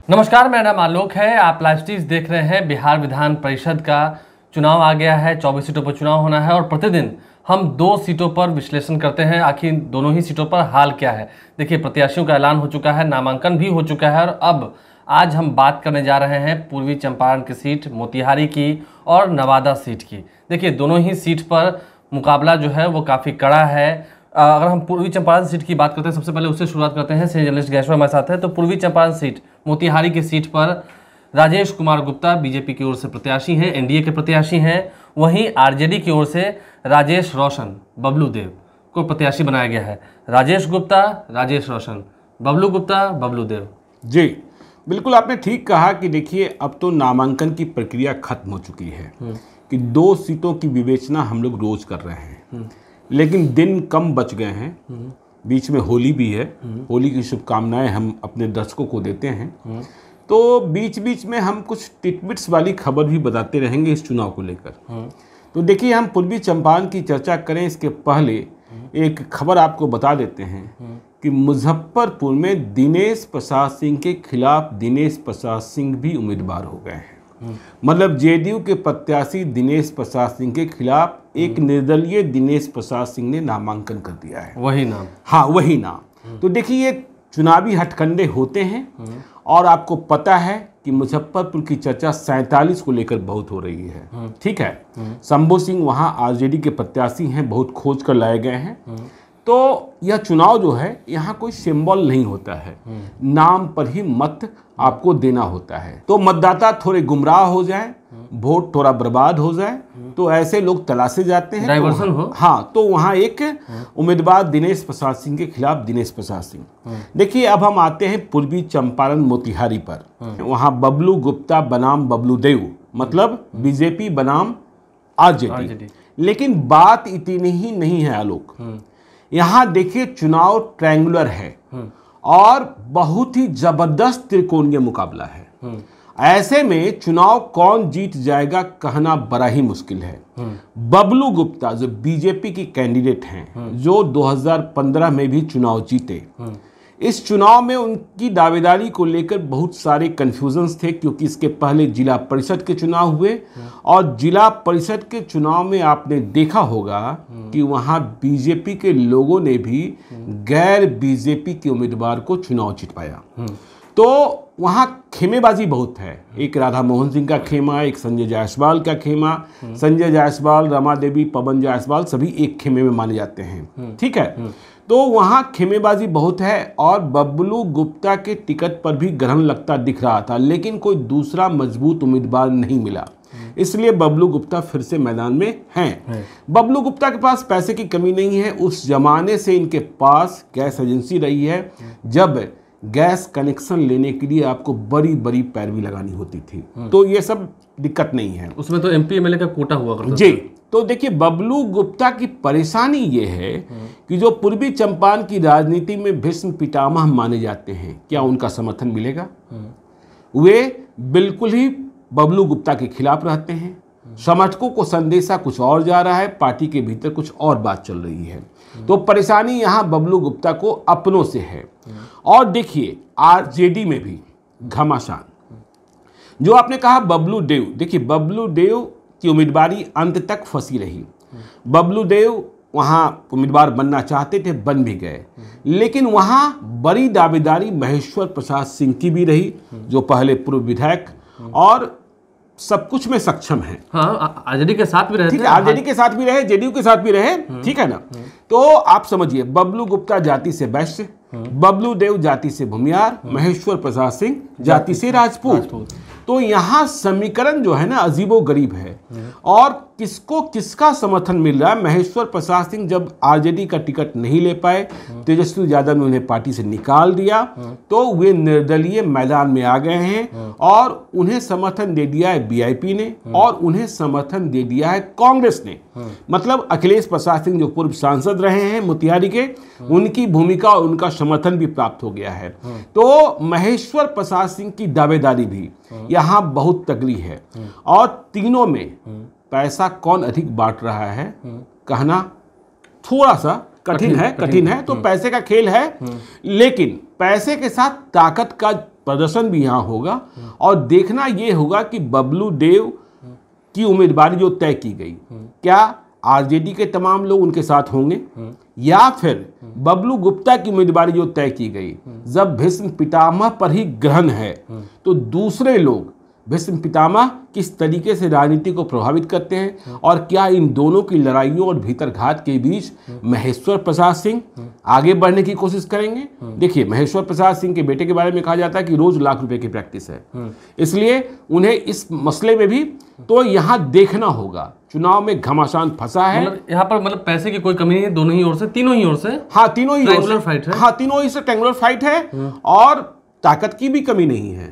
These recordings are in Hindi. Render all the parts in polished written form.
नमस्कार, मेरा नाम आलोक है। आप लाइव स्ट्रीम देख रहे हैं। बिहार विधान परिषद का चुनाव आ गया है। 24 सीटों पर चुनाव होना है और प्रतिदिन हम 2 सीटों पर विश्लेषण करते हैं, आखिर दोनों ही सीटों पर हाल क्या है। देखिए, प्रत्याशियों का ऐलान हो चुका है, नामांकन भी हो चुका है और अब आज हम बात करने जा रहे हैं पूर्वी चंपारण की सीट, मोतिहारी की और नवादा सीट की। देखिए, दोनों ही सीट पर मुकाबला जो है वो काफ़ी कड़ा है। अगर हम पूर्वी चंपारण सीट की बात करते हैं, सबसे पहले उससे शुरुआत करते हैं। सीनियर जर्नलिस्ट गैश्वर हमारे साथ है। तो पूर्वी चंपारण सीट, मोतिहारी की सीट पर राजेश कुमार गुप्ता बीजेपी की ओर से प्रत्याशी हैं, एनडीए के प्रत्याशी हैं। वहीं आरजेडी की ओर से राजेश रोशन, बबलू देव को प्रत्याशी बनाया गया है। राजेश गुप्ता, राजेश रोशन, बबलू गुप्ता, बबलू देव। जी बिल्कुल, आपने ठीक कहा कि देखिए, अब तो नामांकन की प्रक्रिया खत्म हो चुकी है कि 2 सीटों की विवेचना हम लोग रोज कर रहे हैं, लेकिन दिन कम बच गए हैं। बीच में होली भी है। होली की शुभकामनाएं हम अपने दर्शकों को देते हैं। तो बीच बीच में हम कुछ टिटबिट्स वाली खबर भी बताते रहेंगे इस चुनाव को लेकर। तो देखिए, हम पूर्वी चंपारण की चर्चा करें इसके पहले एक खबर आपको बता देते हैं कि मुजफ्फरपुर में दिनेश प्रसाद सिंह के खिलाफ दिनेश प्रसाद सिंह भी उम्मीदवार हो गए हैं। मतलब जेडीयू के प्रत्याशी दिनेश प्रसाद सिंह के खिलाफ एक निर्दलीय दिनेश प्रसाद सिंह ने नामांकन कर दिया है। वही नाम, हाँ वही नाम। तो देखिए, ये चुनावी हथकंडे होते हैं और आपको पता है कि मुजफ्फरपुर की चर्चा 47 को लेकर बहुत हो रही है। ठीक है, शंभू सिंह वहां आरजेडी के प्रत्याशी हैं, बहुत खोज कर लाए गए हैं। तो यह चुनाव जो है यहाँ कोई सिंबल नहीं होता है, नाम पर ही मत आपको देना होता है। तो मतदाता थोड़े गुमराह हो जाए, वोट थोड़ा बर्बाद हो जाए, तो ऐसे लोग तलाशे जाते हैं, डाइवर्सन हो। हाँ, तो वहाँ एक उम्मीदवार दिनेश प्रसाद सिंह के खिलाफ दिनेश प्रसाद सिंह। देखिए, अब हम आते हैं पूर्वी चंपारण मोतिहारी पर। वहाँ बबलू गुप्ता बनाम बबलू देव, मतलब बीजेपी बनाम आरजेडी। लेकिन बात इतनी ही नहीं है आलोक। यहाँ देखिए, चुनाव ट्रायंगुलर है और बहुत ही जबरदस्त त्रिकोणीय मुकाबला है। ऐसे में चुनाव कौन जीत जाएगा कहना बड़ा ही मुश्किल है। बबलू गुप्ता जो बीजेपी की कैंडिडेट हैं, जो 2015 में भी चुनाव जीते, इस चुनाव में उनकी दावेदारी को लेकर बहुत सारे कंफ्यूजन्स थे, क्योंकि इसके पहले जिला परिषद के चुनाव हुए और जिला परिषद के चुनाव में आपने देखा होगा कि वहां बीजेपी के लोगों ने भी गैर बीजेपी के उम्मीदवार को चुनाव जितवाया। तो वहां खेमेबाजी बहुत है। एक राधा मोहन सिंह का खेमा, एक संजय जायसवाल का खेमा। संजय जायसवाल, रमा देवी, पवन जायसवाल सभी एक खेमे में माने जाते हैं। ठीक है, तो वहां खेमेबाजी बहुत है और बबलू गुप्ता के टिकट पर भी ग्रहण लगता दिख रहा था, लेकिन कोई दूसरा मजबूत उम्मीदवार नहीं मिला, इसलिए बबलू गुप्ता फिर से मैदान में हैं। बबलू गुप्ता के पास पैसे की कमी नहीं है। उस जमाने से इनके पास गैस एजेंसी रही है, जब गैस कनेक्शन लेने के लिए आपको बड़ी बड़ी पैरवी लगानी होती थी। तो ये सब दिक्कत नहीं है। उसमें तो एमपी एमएलए का कोटा हुआ करता जी। तो देखिए, बबलू गुप्ता की परेशानी ये है कि जो पूर्वी चंपारण की राजनीति में भीष्म पितामह माने जाते हैं, क्या उनका समर्थन मिलेगा? वे बिल्कुल ही बबलू गुप्ता के खिलाफ रहते हैं। समर्थकों को संदेशा कुछ और जा रहा है, पार्टी के भीतर कुछ और बात चल रही है। तो परेशानी यहाँ बबलू गुप्ता को अपनों से है। और देखिए, आरजेडी में भी घमासान, जो आपने कहा बबलू देव, देखिए बबलू देव की उम्मीदवारी अंत तक फंसी रही। बबलू देव वहां उम्मीदवार बनना चाहते थे, बन भी गए, लेकिन वहां बड़ी दावेदारी महेश्वर प्रसाद सिंह की भी रही, जो पहले पूर्व विधायक और सब कुछ में सक्षम है। हाँ, आरजेडी के साथ भी रहे। ठीक है, आरजेडी के साथ भी रहे, जेडीयू के साथ भी रहे। ठीक है ना। तो आप समझिए, बबलू गुप्ता जाति से वैश्य, बबलू देव जाति से भूमियार, महेश्वर प्रसाद सिंह जाति से राजपूत। तो यहाँ समीकरण जो है ना अजीबो गरीब है। और किसको किसका समर्थन मिल रहा है? महेश्वर प्रसाद सिंह जब आरजेडी का टिकट नहीं ले पाए, तेजस्वी यादव ने उन्हें पार्टी से निकाल दिया, तो वे निर्दलीय मैदान में आ गए हैं और उन्हें समर्थन दे दिया है बीआईपी ने और उन्हें समर्थन दे दिया है कांग्रेस ने। मतलब अखिलेश प्रसाद सिंह जो पूर्व सांसद रहे हैं मोतिहारी के, उनकी भूमिका और उनका समर्थन भी प्राप्त हो गया है। तो महेश्वर प्रसाद सिंह की दावेदारी भी यहाँ बहुत तगड़ी है और तीनों में पैसा कौन अधिक बांट रहा है कहना थोड़ा सा कठिन है। तो पैसे का खेल है, लेकिन पैसे के साथ ताकत का प्रदर्शन भी यहाँ होगा और देखना ये होगा कि बबलू देव की उम्मीदवारी जो तय की गई, क्या आरजेडी के तमाम लोग उनके साथ होंगे या फिर बबलू गुप्ता की उम्मीदवारी जो तय की गई, जब भीष्म पितामह पर ही ग्रहण है तो दूसरे लोग भीष्म पितामह किस तरीके से राजनीति को प्रभावित करते हैं और क्या इन दोनों की लड़ाइयों और भीतरघात के बीच महेश्वर प्रसाद सिंह आगे बढ़ने की कोशिश करेंगे। देखिए, महेश्वर प्रसाद सिंह के बेटे के बारे में कहा जाता है कि रोज लाख रुपए की प्रैक्टिस है, इसलिए उन्हें इस मसले में भी तो यहाँ देखना होगा। चुनाव में घमासान फंसा है, मतलब यहाँ पर मतलब पैसे की कोई कमी नहीं है, दोनों ही ओर से, तीनों ही ओर से। हाँ, तीनों ही ट्रायंगुलर फाइट है। हाँ, तीनों ही से ट्रायंगुलर फाइट है और ताकत की भी कमी नहीं है,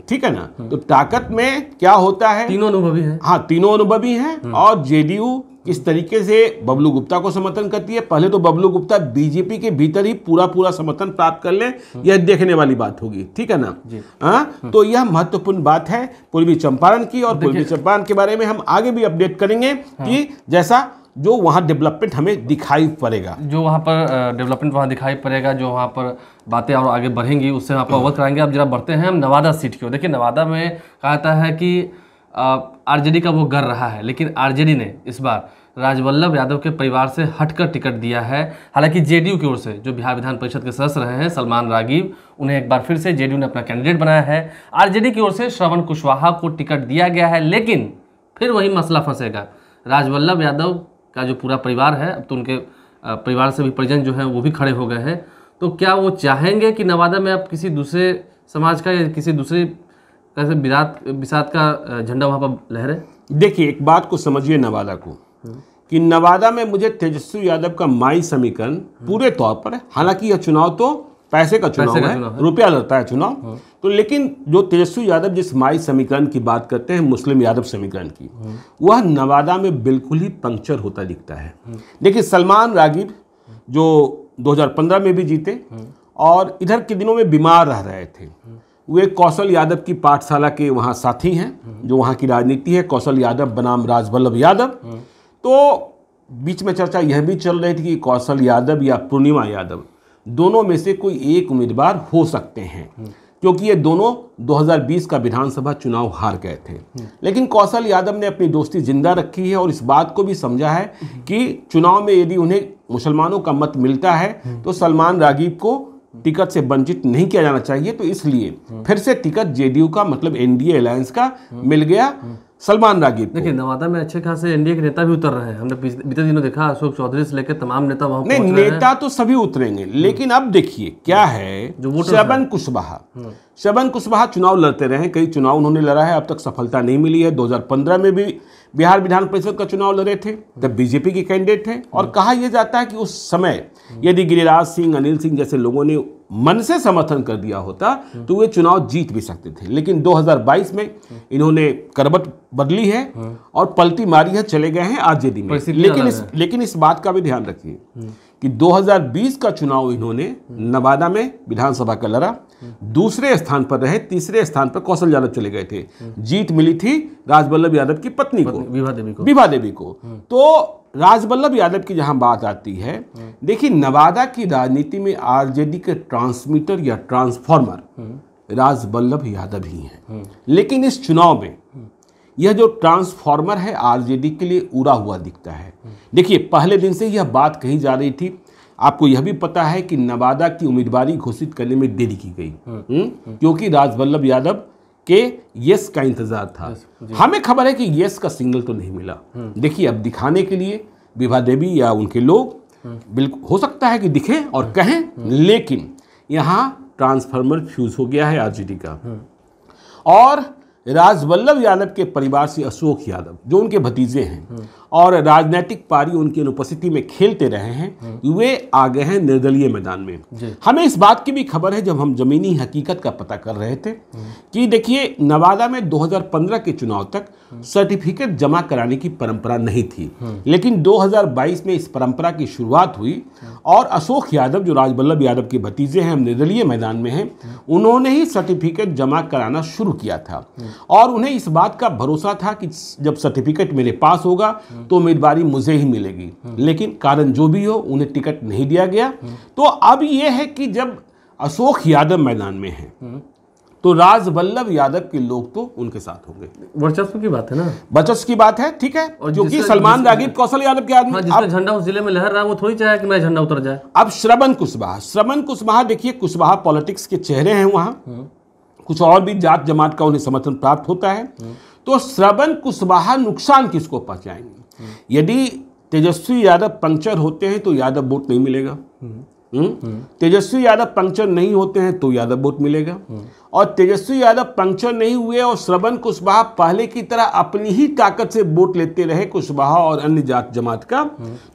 ठीक है ना। तो ताकत में क्या होता है, तीनों अनुभवी हैं। हाँ, तीनों अनुभवी हैं और जेडीयू किस तरीके से बबलू गुप्ता को समर्थन करती है। पहले तो बबलू गुप्ता बीजेपी के भीतर ही पूरा समर्थन प्राप्त कर ले, यह देखने वाली बात होगी, ठीक है ना। हाँ, तो यह महत्वपूर्ण बात है पूर्वी चंपारण की, और पूर्वी चंपारण के बारे में हम आगे भी अपडेट करेंगे कि जैसा जो वहाँ डेवलपमेंट हमें दिखाई पड़ेगा, जो वहाँ पर डेवलपमेंट वहाँ दिखाई पड़ेगा, जो वहाँ पर बातें और आगे बढ़ेंगी उससे हम आपको अवगत कराएंगे। अब जरा बढ़ते हैं हम नवादा सीट की ओर। देखिए, नवादा में कहा जाता है कि आरजेडी का वो गर रहा है, लेकिन आरजेडी ने इस बार राजवल्लभ यादव के परिवार से हटकर टिकट दिया है। हालांकि जेडीयू की ओर से जो बिहार विधान परिषद के सदस्य रहे हैं सलमान रागिब, उन्हें एक बार फिर से जेडीयू ने अपना कैंडिडेट बनाया है। आरजेडी की ओर से श्रवण कुशवाहा को टिकट दिया गया है, लेकिन फिर वही मसला फंसेगा। राजवल्लभ यादव का जो पूरा परिवार है, अब तो उनके परिवार से भी परिजन जो हैं वो भी खड़े हो गए हैं, तो क्या वो चाहेंगे कि नवादा में अब किसी दूसरे समाज का या किसी दूसरे कैसे बिसात का झंडा वहाँ पर लहरे? देखिए, एक बात को समझिए नवादा को, कि नवादा में मुझे तेजस्वी यादव का माई समीकरण पूरे तौर पर है। हालांकि यह चुनाव तो पैसे का चुनाव है, रुपया लड़ता है चुनाव, तो लेकिन जो तेजस्वी यादव जिस माई समीकरण की बात करते हैं, मुस्लिम यादव समीकरण की, वह नवादा में बिल्कुल ही पंक्चर होता दिखता है। देखिए, सलमान रागिब जो 2015 में भी जीते और इधर के दिनों में बीमार रह रहे थे, वे कौशल यादव की पाठशाला के वहाँ साथी हैं, जो वहाँ की राजनीति है, कौशल यादव बनाम राजवल्लभ यादव। तो बीच में चर्चा यह भी चल रही थी कि कौशल यादव या पूर्णिमा यादव दोनों में से कोई एक उम्मीदवार हो सकते हैं, क्योंकि ये दोनों 2020 का विधानसभा चुनाव हार गए थे। लेकिन कौशल यादव ने अपनी दोस्ती जिंदा रखी है और इस बात को भी समझा है कि चुनाव में यदि उन्हें मुसलमानों का मत मिलता है तो सलमान रागिब को टिकट से वंचित नहीं किया जाना चाहिए। तो इसलिए फिर से टिकट जेडीयू का, मतलब एनडीए अलायंस का मिल गया सलमान रागिब। देखिए, नवादा में अच्छे खासे एनडीए के नेता भी उतर रहे हैं। हमने बीते दिनों देखा, अशोक चौधरी से लेकर तमाम नेता वहां पहुंच रहे हैं। नेता तो सभी उतरेंगे, लेकिन अब देखिए क्या है, श्रवण कुशवाहा चुनाव लड़ते रहे, कई चुनाव उन्होंने लड़ा है, अब तक सफलता नहीं मिली है। 2015 में भी बिहार विधान परिषद का चुनाव लड़े थे, तब बीजेपी के कैंडिडेट थे, और कहा यह जाता है कि उस समय यदि गिरिराज सिंह, अनिल सिंह जैसे लोगों ने मन से समर्थन कर दिया होता तो वे चुनाव जीत भी सकते थे। लेकिन 2022 में इन्होंने करवट बदली है और पलटी मारी है, चले गए हैं आरजेडी में। लेकिन इस बात का भी ध्यान रखिए कि 2020 का चुनाव इन्होंने नवादा में विधानसभा का लड़ा, दूसरे स्थान पर रहे, तीसरे स्थान पर कौशल यादव चले गए थे। जीत मिली थी राजवल्लभ यादव की पत्नी को, विभा देवी को। तो राजवल्लभ यादव की जहां बात आती है, देखिए नवादा की राजनीति में आरजेडी के ट्रांसमीटर या ट्रांसफॉर्मर राजवल्लभ यादव ही हैं। लेकिन इस चुनाव में यह जो ट्रांसफॉर्मर है आरजेडी के लिए उड़ा हुआ दिखता है। देखिए, पहले दिन से यह बात कही जा रही थी, आपको यह भी पता है कि नवादा की उम्मीदवारी घोषित करने में देरी की गई, क्योंकि राजवल्लभ यादव के यस का इंतजार था। हमें खबर है कि यस का सिग्नल तो नहीं मिला। देखिए, अब दिखाने के लिए विभा देवी या उनके लोग बिल्कुल हो सकता है कि दिखें और कहें, लेकिन यहाँ ट्रांसफार्मर फ्यूज हो गया है आरजेडी का। और राजवल्लभ यादव के परिवार से अशोक यादव, जो उनके भतीजे हैं और राजनीतिक पारी उनकी अनुपस्थिति में खेलते रहे हैं, वे आ गए हैं निर्दलीय मैदान में। हमें इस बात की भी खबर है, जब हम जमीनी हकीकत का पता कर रहे थे, कि देखिए नवादा में 2015 के चुनाव तक सर्टिफिकेट जमा कराने की परंपरा नहीं थी, लेकिन 2022 में इस परंपरा की शुरुआत हुई और अशोक यादव, जो राजवल्लभ यादव के भतीजे हैं, निर्दलीय मैदान में हैं, उन्होंने ही सर्टिफिकेट जमा कराना शुरू किया था। और उन्हें इस बात का भरोसा था कि जब सर्टिफिकेट मेरे पास होगा तो उम्मीदवारी मुझे ही मिलेगी। लेकिन कारण जो भी हो, उन्हें टिकट नहीं दिया गया। तो अब यह है कि जब अशोक यादव मैदान में हैं, तो राजवल्लभ यादव के लोग तो उनके साथ होंगे। वर्चस्व की बात है ना, वर्चस्व की बात है, ठीक है, क्योंकि सलमान रागिब कौशल यादव के आदमी। जिसका झंडा उस जिले में लहर रहा है वो थोड़ी चाहे कि मैं झंडा उतर जाए। अब श्रवण कुशवाहा देखिए, कुशवाहा पॉलिटिक्स के चेहरे हैं वहां, कुछ और भी जात जमात का उन्हें समर्थन प्राप्त होता है, तो श्रवण कुशवाहा नुकसान किसको पहुंचाएंगे? यदि तेजस्वी यादव पंक्चर होते हैं तो यादव वोट नहीं मिलेगा, तेजस्वी यादव पंक्चर नहीं होते हैं तो यादव वोट मिलेगा, और तेजस्वी यादव पंक्चर नहीं हुए और श्रवण कुशवाहा पहले की तरह अपनी ही ताकत से वोट लेते रहे कुशवाहा और अन्य जात जमात का,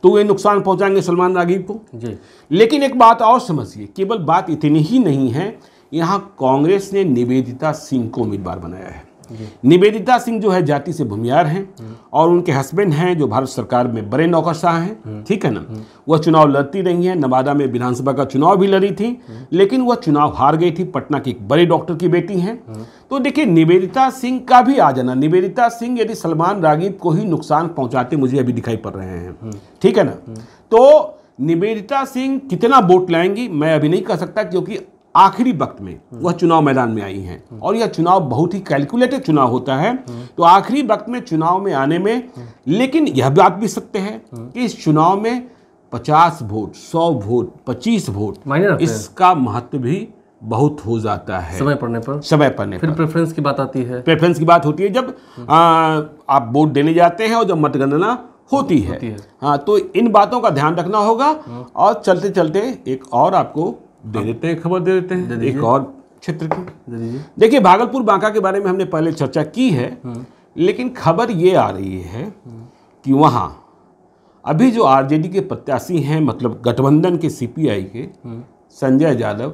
तो वे नुकसान पहुंचाएंगे सलमान रागिब को जी। लेकिन एक बात और समझिए, केवल बात इतनी ही नहीं है, यहाँ कांग्रेस ने निवेदिता सिंह को उम्मीदवार बनाया है। निवेदिता सिंह जो है जाति से भूमियार हैं और उनके हस्बैंड हैं जो भारत सरकार में बड़े नौकरशाह हैं, ठीक है ना। वह चुनाव लड़ती रही हैं, नवादा में विधानसभा का चुनाव भी लड़ी थी, लेकिन वह चुनाव हार गई थी। पटना की एक बड़े डॉक्टर की बेटी हैं। तो देखिए निवेदिता सिंह का भी आ जाना, निवेदिता सिंह यदि सलमान रागिब को ही नुकसान पहुंचाते मुझे अभी दिखाई पड़ रहे हैं, ठीक है ना। तो निवेदिता सिंह कितना वोट लाएंगी मैं अभी नहीं कह सकता, क्योंकि आखिरी वक्त में वह चुनाव मैदान में आई हैं और यह चुनाव बहुत ही कैलकुलेटेड चुनाव होता है, तो आखिरी वक्त में चुनाव में आने में, लेकिन यह बात भी सत्य है कि इस चुनाव में 50 वोट, 100 वोट, 25 वोट, इसका महत्व भी बहुत हो जाता है समय पड़ने पर। फिर प्रेफरेंस की बात आती है, प्रेफरेंस की बात होती है जब आप वोट देने जाते हैं और जब मतगणना होती है। हाँ, तो इन बातों का ध्यान रखना होगा। और चलते चलते एक और आपको दे देते हैं, खबर दे देते हैं एक और क्षेत्र की। देखिए भागलपुर बांका के बारे में हमने पहले चर्चा की है, लेकिन खबर ये आ रही है कि वहाँ अभी जो आरजेडी के प्रत्याशी हैं, मतलब गठबंधन के सीपीआई के संजय यादव,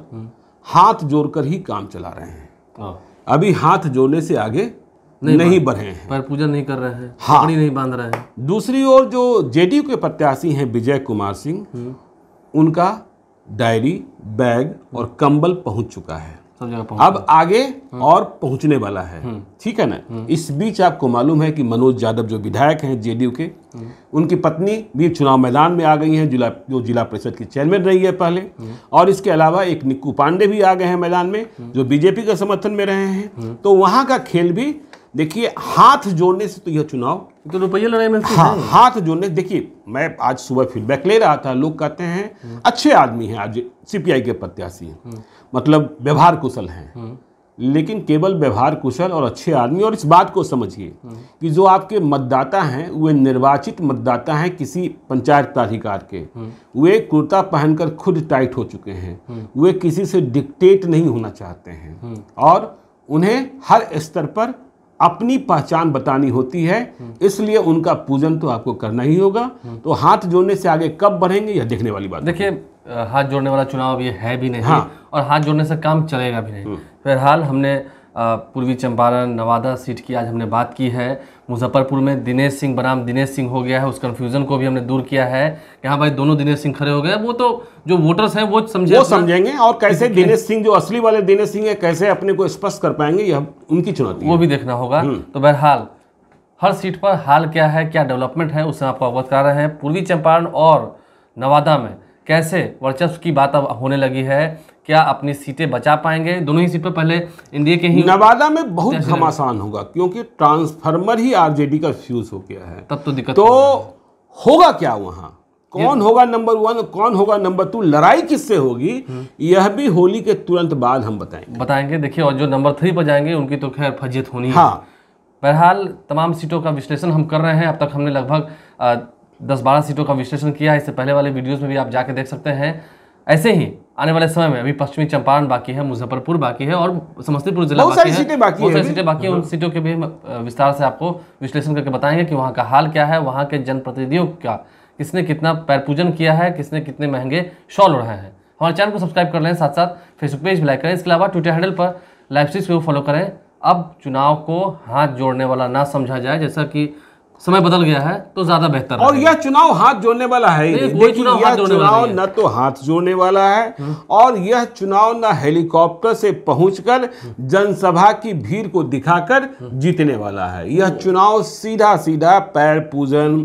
हाथ जोड़कर ही काम चला रहे हैं। अभी हाथ जोड़ने से आगे नहीं बढ़े हैं, पैर पूजन नहीं कर रहे हैं, हाँ, नहीं बांध रहे हैं। दूसरी ओर जो जेडीयू के प्रत्याशी हैं विजय कुमार सिंह, उनका डायरी, बैग और कंबल पहुंच चुका है, अब आगे और पहुंचने वाला है, ठीक है ना। इस बीच आपको मालूम है कि मनोज यादव जो विधायक हैं जेडीयू के, उनकी पत्नी भी चुनाव मैदान में आ गई हैं, जो जिला परिषद की चेयरमैन रही है पहले, और इसके अलावा एक निक्कू पांडे भी आ गए हैं मैदान में जो बीजेपी का समर्थन में रहे हैं। तो वहां का खेल भी देखिए, हाथ जोड़ने से तो यह चुनाव तो रुपये लड़ाई में, हाँ, हाथ जोड़ने। देखिए मैं आज सुबह फीडबैक ले रहा था, लोग कहते हैं अच्छे आदमी हैं आज सीपीआई के प्रत्याशी, मतलब व्यवहार कुशल हैं, लेकिन केवल व्यवहार कुशल और अच्छे आदमी, और इस बात को समझिए कि जो आपके मतदाता हैं वे निर्वाचित मतदाता हैं किसी पंचायत प्राधिकार के, वे कुर्ता पहनकर खुद टाइट हो चुके हैं, वे किसी से डिक्टेट नहीं होना चाहते हैं और उन्हें हर स्तर पर अपनी पहचान बतानी होती है, इसलिए उनका पूजन तो आपको करना ही होगा। तो हाथ जोड़ने से आगे कब बढ़ेंगे यह देखने वाली बात। देखिए हाथ जोड़ने वाला चुनाव ये है भी नहीं, हाँ, और हाथ जोड़ने से काम चलेगा भी नहीं। फिलहाल हमने पूर्वी चंपारण नवादा सीट की आज हमने बात की है। मुजफ्फरपुर में दिनेश सिंह बनाम दिनेश सिंह हो गया है, उस कन्फ्यूजन को भी हमने दूर किया है कि हाँ भाई दोनों दिनेश सिंह खड़े हो गए। वो तो जो वोटर्स हैं वो समझेंगे, और कैसे दिनेश सिंह जो असली वाले दिनेश सिंह है कैसे अपने को स्पष्ट कर पाएंगे, यह उनकी चुनौती है, वो भी देखना होगा। तो बहरहाल हर सीट पर हाल क्या है, क्या डेवलपमेंट है, उससे आपको अवगत करा रहे हैं। पूर्वी चंपारण और नवादा में कैसे वर्चस्व की बात अब होने लगी है, क्या अपनी सीटें बचा पाएंगे? दोनों ही सीट पर पहले एनडीए के ही, नवादा में बहुत घमासान होगा क्योंकि ट्रांसफार्मर ही आरजेडी का फ्यूज हो गया है, तब तो दिक्कत। तो होगा क्या वहाँ, कौन होगा नंबर 1, कौन होगा नंबर 2, लड़ाई किससे होगी, यह भी होली के तुरंत बाद हम बताएंगे। देखिए, और जो नंबर 3 पर जाएंगे उनकी तो खैर फजीयत होनी है। हाँ, बहरहाल तमाम सीटों का विश्लेषण हम कर रहे हैं। अब तक हमने लगभग 10-12 सीटों का विश्लेषण किया है, इससे पहले वाले वीडियोस में भी आप जाके देख सकते हैं। ऐसे ही आने वाले समय में अभी पश्चिमी चंपारण बाकी है, मुजफ्फरपुर बाकी है और समस्तीपुर जिला बहुत सारी सीटें बाकी है। उन सीटों के भी विस्तार से आपको विश्लेषण करके बताएंगे कि वहाँ का हाल क्या है, वहाँ के जनप्रतिनिधियों का किसने कितना पैर पूजन किया है, किसने कितने महंगे शॉल उड़ाए हैं। हमारे चैनल को सब्सक्राइब कर लें, साथ साथ फेसबुक पेज भी लाइक करें। इसके अलावा ट्विटर हैंडल पर लाइव स्ट्रीम्स को फॉलो करें। अब चुनाव को हाथ जोड़ने वाला ना समझा जाए, जैसा कि समय बदल गया है तो ज्यादा बेहतर है। और यह चुनाव हाथ जोड़ने वाला है, यह चुनाव न तो हाथ जोड़ने वाला है और यह चुनाव न हेलीकॉप्टर से पहुंचकर जनसभा की भीड़ को दिखाकर जीतने वाला है। यह चुनाव सीधा सीधा पैर पूजन,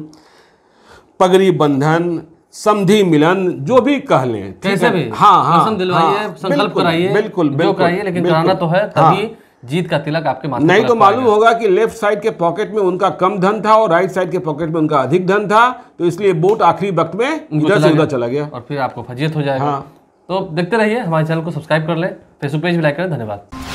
पगड़ी बंधन, समधी मिलन, जो भी कह लें, ठीक कैसे है? भी हाँ हाँ दर्शन दिलवाइए, हाँ, संकल्प बिल्कुल, कराइए, बिल्कुल जो बिल्कुल कराइए, लेकिन बिल्कुल। कराना तो है, हाँ। तभी जीत का तिलक आपके माथे नहीं पर तो लग मालूम पाएगा। होगा कि लेफ्ट साइड के पॉकेट में उनका कम धन था और राइट साइड के पॉकेट में उनका अधिक धन था, तो इसलिए वोट आखिरी वक्त में उनको इधर से उधर चला गया। और फिर आपको फजीयत हो जाएगा। हाँ। तो देखते रहिए, हमारे चैनल को सब्सक्राइब कर लें, फेसबुक पेज भी लाइक करें। धन्यवाद।